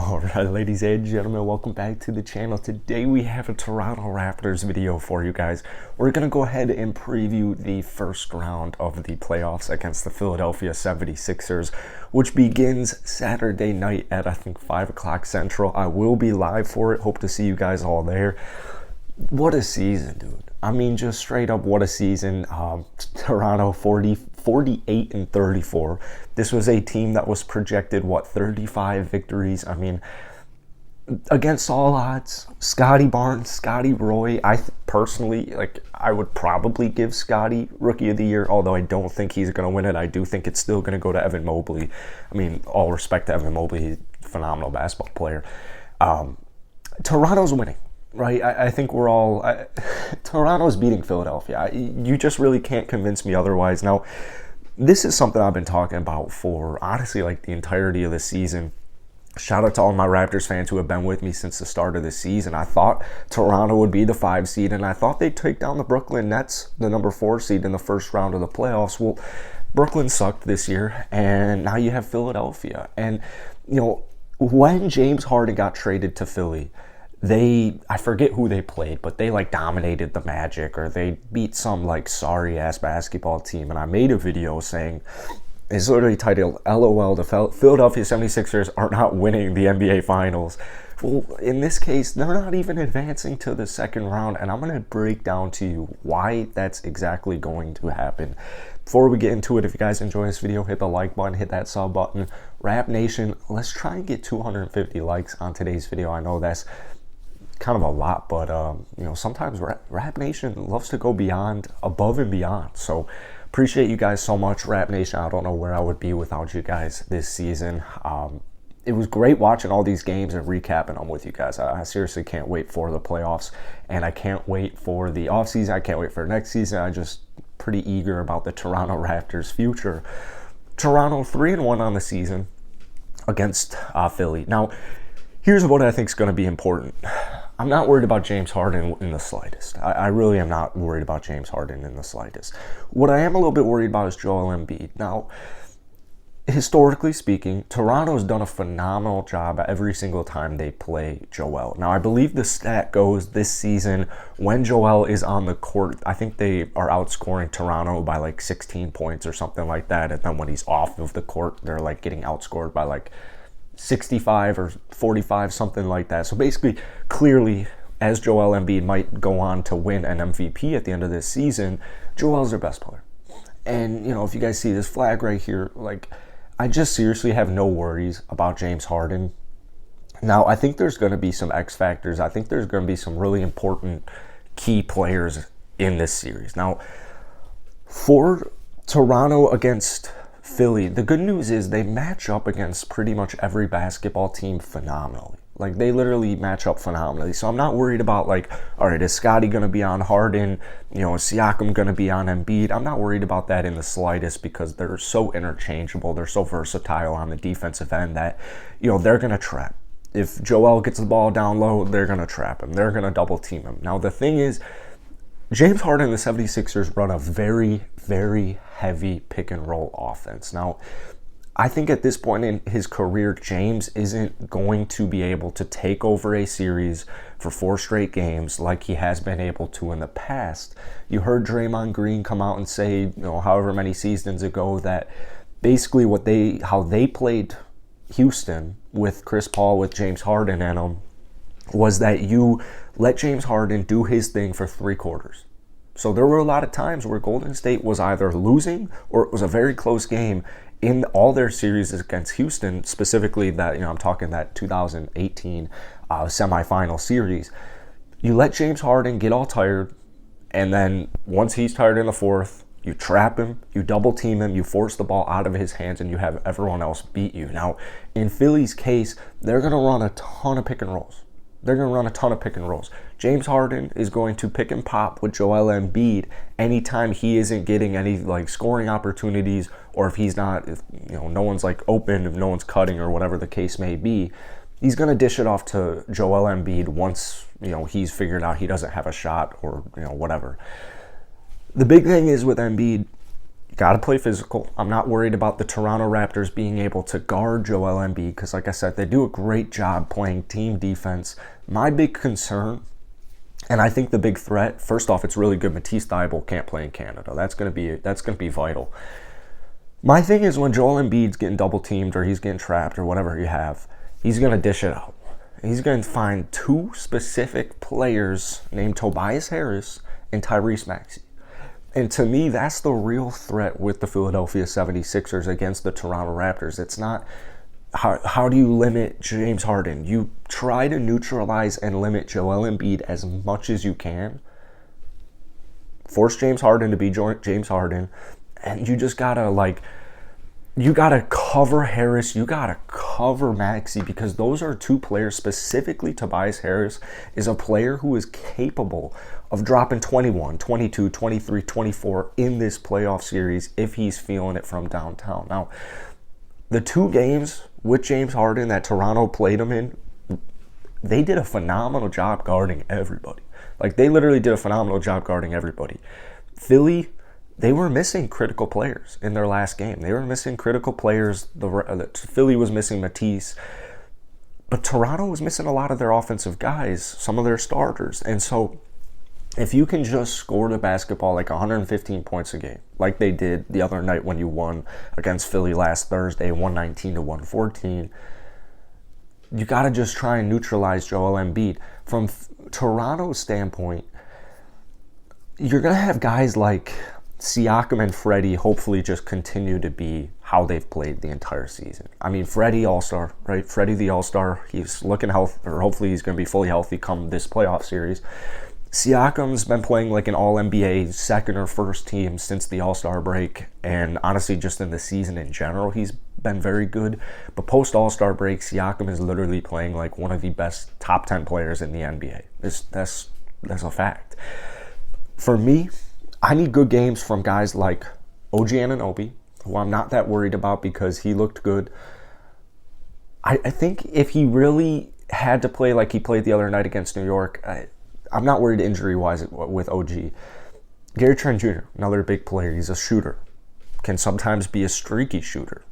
Alright, ladies and gentlemen, welcome back to the channel. Today we have a Toronto Raptors video for you guys. We're going to go ahead and preview the first round of the playoffs against the Philadelphia 76ers, which begins Saturday night at, I think, 5 o'clock Central. I will be live for it. Hope to see you guys all there. What a season, dude. I mean, just straight up, what a season. Toronto 48 and 34. This was a team that was projected, 35 victories. I mean, against all odds, Scottie Barnes, Scottie Roy. Personally, I would probably give Scottie Rookie of the Year, although I don't think he's going to win it. I do think it's still going to go to Evan Mobley. I mean, all respect to Evan Mobley. He's a phenomenal basketball player. Toronto's winning. Right, I think we're all Toronto's beating Philadelphia. You just really can't convince me otherwise. Now, this is something I've been talking about for honestly like the entirety of the season. Shout out to all my Raptors fans who have been with me since the start of the season. I thought Toronto would be the 5 seed, and I thought they'd take down the Brooklyn Nets, the number 4 seed in the first round of the playoffs. Well, Brooklyn sucked this year, and now you have Philadelphia. And when James Harden got traded to Philly, I forget who they played, but they dominated the Magic, or they beat some sorry ass basketball team. And I made a video saying, it's literally titled LOL, the Philadelphia 76ers are not winning the NBA Finals. Well, in this case, they're not even advancing to the second round, and I'm going to break down to you why that's exactly going to happen. Before we get into it, if you guys enjoy this video, hit the like button, hit that sub button. Rap Nation, let's try and get 250 likes on today's video. I know that's kind of a lot, but sometimes Rap Nation loves to go above and beyond. So appreciate you guys so much, Rap Nation. I don't know where I would be without you guys this season. It was great watching all these games and recapping them with you guys. I seriously can't wait for the playoffs, and I can't wait for the offseason. I can't wait for next season. I'm just pretty eager about the Toronto Raptors' future. Toronto 3-1 on the season against Philly. Now, here's what I think is going to be important. I'm not worried about James Harden in the slightest. I really am not worried about James Harden in the slightest. What I am a little bit worried about is Joel Embiid. Now, historically speaking, Toronto's done a phenomenal job every single time they play Joel. Now, I believe the stat goes this season, when Joel is on the court, I think they are outscoring Toronto by 16 points or something like that. And then when he's off of the court, they're getting outscored by 65 or 45, something like that. So basically, clearly, as Joel Embiid might go on to win an MVP at the end of this season, Joel's their best player. And, if you guys see this flag right here, I just seriously have no worries about James Harden. Now, I think there's going to be some X factors. I think there's going to be some really important key players in this series. Now, for Toronto against Philly, the good news is they match up against pretty much every basketball team phenomenally. They literally match up phenomenally. So I'm not worried about all right, is Scottie going to be on Harden? Is Siakam going to be on Embiid? I'm not worried about that in the slightest, because they're so interchangeable. They're so versatile on the defensive end that, they're going to trap. If Joel gets the ball down low, they're going to trap him. They're going to double team him. Now, the thing is, James Harden and the 76ers run a very, very heavy pick and roll offense. Now, I think at this point in his career, James isn't going to be able to take over a series for 4 straight games like he has been able to in the past. You heard Draymond Green come out and say, however many seasons ago, that basically how they played Houston with Chris Paul, with James Harden and them, was that you let James Harden do his thing for 3 quarters. So there were a lot of times where Golden State was either losing or it was a very close game in all their series against Houston, specifically that, I'm talking that 2018 semifinal series. You let James Harden get all tired, and then once he's tired in the 4th, you trap him, you double team him, you force the ball out of his hands, and you have everyone else beat you. Now, in Philly's case, they're going to run a ton of pick and rolls. James Harden is going to pick and pop with Joel Embiid anytime he isn't getting any scoring opportunities, or if he's not, if no one's open, if no one's cutting, or whatever the case may be. He's going to dish it off to Joel Embiid once he's figured out he doesn't have a shot, or whatever. The big thing is with Embiid, Got to play physical. I'm not worried about the Toronto Raptors being able to guard Joel Embiid because, like I said, they do a great job playing team defense. My big concern, and I think the big threat, first off, it's really good Matisse Thybulle can't play in Canada. That's gonna be vital. My thing is when Joel Embiid's getting double teamed or he's getting trapped or whatever you have, he's gonna dish it out. He's gonna find two specific players named Tobias Harris and Tyrese Maxey. And to me, that's the real threat with the Philadelphia 76ers against the Toronto Raptors. It's not how do you limit James Harden? You try to neutralize and limit Joel Embiid as much as you can. Force James Harden to be James Harden. And you just gotta you gotta cover Harris. You gotta cover Maxey because those are two players, specifically Tobias Harris is a player who is capable of dropping 21, 22, 23, 24 in this playoff series if he's feeling it from downtown. Now, the two games with James Harden that Toronto played him in, they did a phenomenal job guarding everybody. They literally did a phenomenal job guarding everybody. Philly, they were missing critical players in their last game. They were missing critical players. Philly was missing Matisse. But Toronto was missing a lot of their offensive guys, some of their starters. And so if you can just score the basketball 115 points a game, like they did the other night when you won against Philly last Thursday, 119 to 114, you got to just try and neutralize Joel Embiid. From Toronto's standpoint, you're going to have guys like Siakam and Freddie hopefully just continue to be how they've played the entire season. I mean, Freddie All-Star, right? Freddie the All-Star, he's looking healthy, or hopefully he's going to be fully healthy come this playoff series. Siakam's been playing like an All-NBA second or first team since the All-Star break, and honestly just in the season in general, he's been very good. But post-All-Star break, Siakam is literally playing like one of the best top 10 players in the NBA. That's a fact. For me, I need good games from guys like OG Anunoby, who I'm not that worried about because he looked good. I think if he really had to play like he played the other night against New York, I'm not worried injury-wise with OG. Gary Trent Jr., another big player. He's a shooter. Can sometimes be a streaky shooter.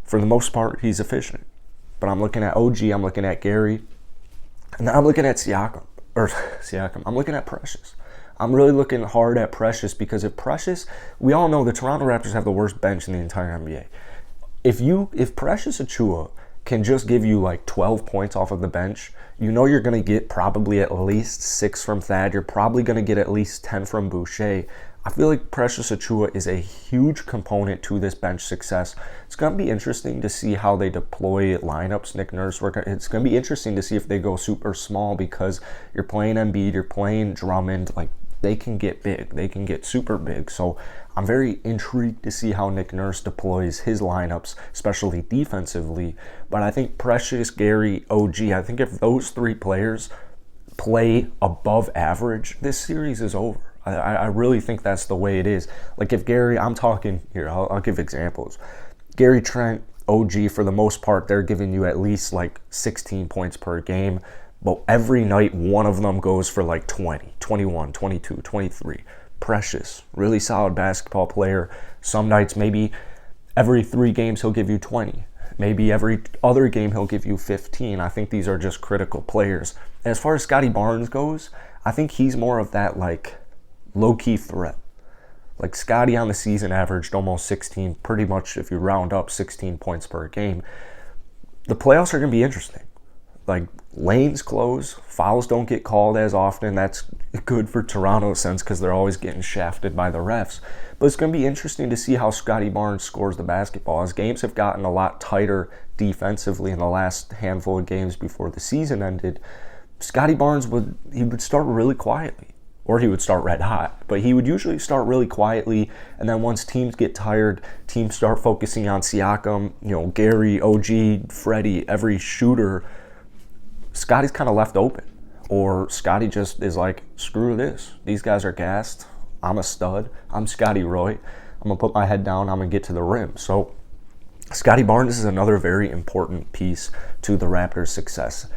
For the most part, he's efficient. But I'm looking at OG, I'm looking at Gary, and then I'm looking at Siakam. I'm looking at Precious. I'm really looking hard at Precious because if Precious, we all know the Toronto Raptors have the worst bench in the entire NBA. If Precious Achiuwa can just give you 12 points off of the bench, you know you're going to get probably at least 6 from Thad. You're probably going to get at least 10 from Boucher. I feel like Precious Achiuwa is a huge component to this bench success. It's going to be interesting to see how they deploy lineups. Nick Nurse, it's going to be interesting to see if they go super small because you're playing Embiid, you're playing Drummond. They can get big. They can get super big. So I'm very intrigued to see how Nick Nurse deploys his lineups, especially defensively. But I think Precious, Gary, OG, I think if those three players play above average, this series is over. I really think that's the way it is. If Gary, I'm talking here, I'll give examples. Gary Trent, OG, for the most part, they're giving you at least 16 points per game. But every night, one of them goes for 20, 21, 22, 23. Precious, really solid basketball player. Some nights, maybe every 3 games, he'll give you 20. Maybe every other game, he'll give you 15. I think these are just critical players. As far as Scottie Barnes goes, I think he's more of that, low-key threat. Scottie on the season averaged almost 16, pretty much, if you round up, 16 points per game. The playoffs are going to be interesting. Lanes close, fouls don't get called as often. That's good for Toronto's sense because they're always getting shafted by the refs. But it's going to be interesting to see how Scottie Barnes scores the basketball. As games have gotten a lot tighter defensively in the last handful of games before the season ended, Scottie Barnes would start really quietly. Or he would start red hot. But he would usually start really quietly, and then once teams get tired, teams start focusing on Siakam, Gary, OG, Freddie, every shooter. Scottie's kind of left open. Or Scottie just is screw this. These guys are gassed. I'm a stud. I'm Scottie Roy. I'm going to put my head down. I'm going to get to the rim. So Scottie Barnes is another very important piece to the Raptors' success.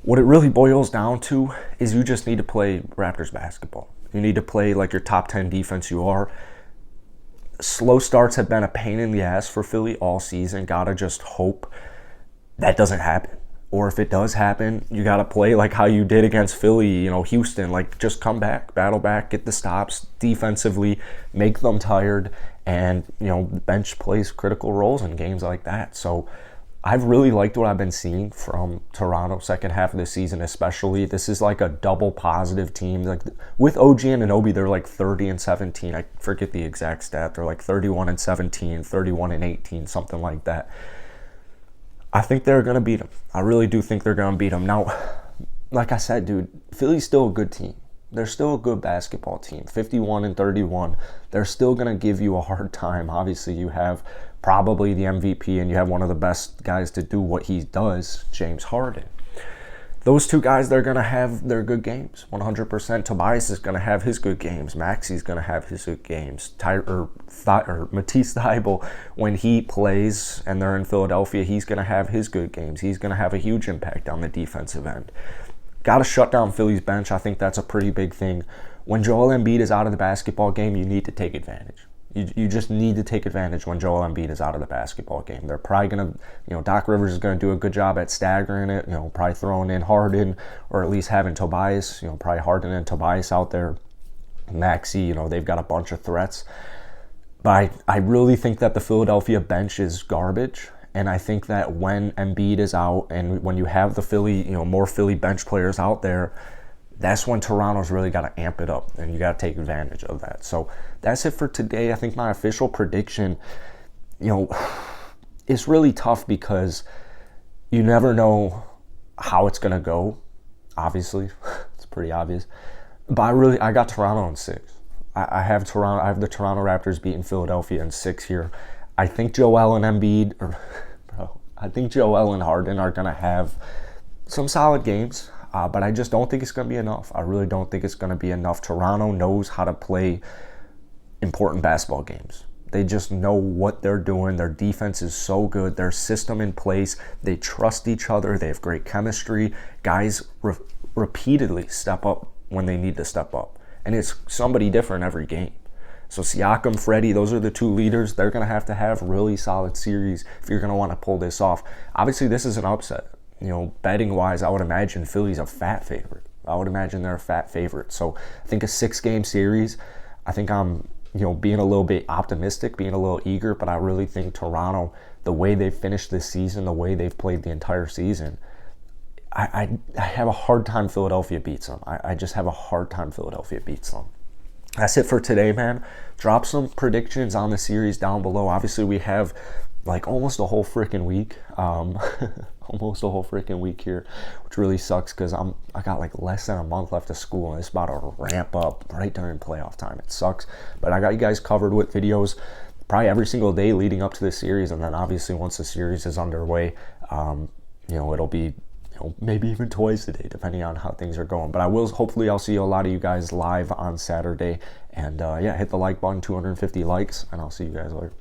What it really boils down to is you just need to play Raptors basketball. You need to play your top 10 defense you are. Slow starts have been a pain in the ass for Philly all season. Gotta just hope that doesn't happen. Or if it does happen, you got to play like how you did against Philly, Houston. Like, just come back, battle back, get the stops defensively, make them tired, and, bench plays critical roles in games like that. So I've really liked what I've been seeing from Toronto second half of the season, especially. This is like a double positive team. Like, with OG and Anunoby, they're like 30-17. I forget the exact stat. They're like 31-17, 31-18, something like that. I think they're going to beat them. I really do think they're going to beat them. Now, like I said, dude, Philly's still a good team. They're still a good basketball team. 51-31. They're still going to give you a hard time. Obviously, you have probably the MVP and you have one of the best guys to do what he does, James Harden. Those two guys, they're going to have their good games, 100%. Tobias is going to have his good games. Maxi's going to have his good games. Matisse Thybulle, when he plays and they're in Philadelphia, he's going to have his good games. He's going to have a huge impact on the defensive end. Got to shut down Philly's bench. I think that's a pretty big thing. When Joel Embiid is out of the basketball game, you need to take advantage. You just need to take advantage when Joel Embiid is out of the basketball game. They're probably going to, Doc Rivers is going to do a good job at staggering it, probably throwing in Harden or at least having Tobias, probably Harden and Tobias out there. Maxey, they've got a bunch of threats. But I really think that the Philadelphia bench is garbage. And I think that when Embiid is out and when you have the Philly, more Philly bench players out there, that's when Toronto's really got to amp it up, and you got to take advantage of that. So that's it for today. I think my official prediction, it's really tough because you never know how it's going to go. Obviously, it's pretty obvious. But I got Toronto in 6. I have the Toronto Raptors beating Philadelphia in 6 here. I think Joel and Harden are going to have some solid games. But I just don't think it's going to be enough. I really don't think it's going to be enough. Toronto knows how to play important basketball games. They just know what they're doing. Their defense is so good. Their system in place. They trust each other. They have great chemistry. Guys repeatedly step up when they need to step up. And it's somebody different every game. So Siakam, Freddie, those are the two leaders. They're going to have really solid series if you're going to want to pull this off. Obviously, this is an upset. Betting-wise, I would imagine Philly's a fat favorite. I would imagine they're a fat favorite. So I think a 6-game series, I think I'm, being a little bit optimistic, being a little eager, but I really think Toronto, the way they've finished this season, the way they've played the entire season, I have a hard time Philadelphia beats them. I just have a hard time Philadelphia beats them. That's it for today, man. Drop some predictions on the series down below. Obviously, we have like almost a whole freaking week. Almost a whole freaking week here, which really sucks because I got like less than a month left of school and it's about to ramp up right during playoff time. It sucks, but I got you guys covered with videos probably every single day leading up to the series, and then obviously once the series is underway, it'll be maybe even twice a day depending on how things are going. But hopefully I'll see a lot of you guys live on Saturday, and hit the like button, 250 likes, and I'll see you guys later.